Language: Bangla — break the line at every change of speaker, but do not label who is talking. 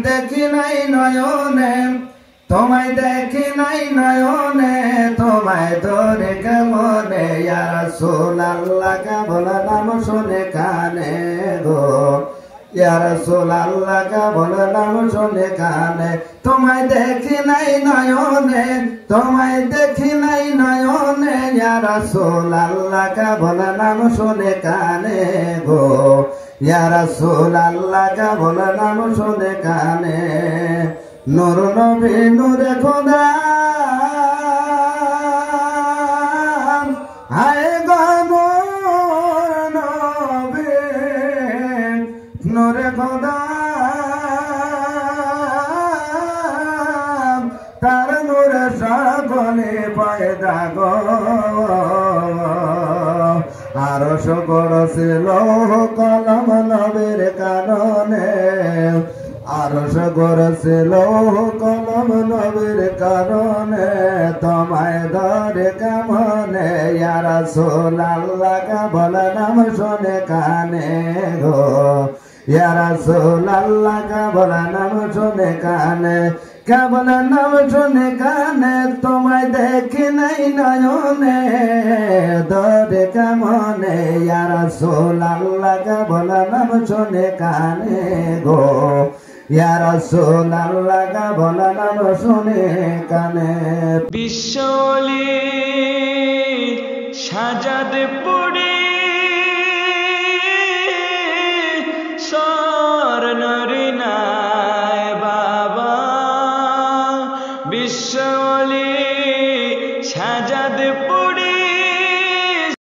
দেখি নাই নয়নে তোমায়, দেখি নাই নয়নে তোমায় ধরে কেমনে ইয়া রাসূলুল্লাহ কেবল নাম শুনে কানে গো ইয়া রাসূলুল্লাহ কেবল নাম শুনে কানে তোমায় দেখি নাই নয়নে তোমায় দেখি নাই নয়নে ইয়া রাসূলুল্লাহ কেবল নাম শুনে কানে গো ইয়া রাসূলুল্লাহ কেবল নাম শুনে কানে নূর নবী নূরে খোদা হায় গো নূর নবী নূরে খোদা তার নূরে সকলে পয়দা গো আরশ করেছিল কলম নবীর কারণে আরশ করেছিল কলম নবীর কারণে তোমায় ধরে কেমনে ইয়া রাসূলুল্লাহ কেবল নাম শুনে কানে গো ইয়া রাসূলুল্লাহ কেবল নাম শুনে কানে কেবল নাম শুনে কানে তোমায় দেখি নাই নয়নে ধরে কেমনে ইয়া রাসূলুল্লাহ কেবল নাম শুনে কানে গো ইয়া রাসূলুল্লাহ কেবল নাম শুনে কানে
বিশ্বলি সাজাদে পড়ে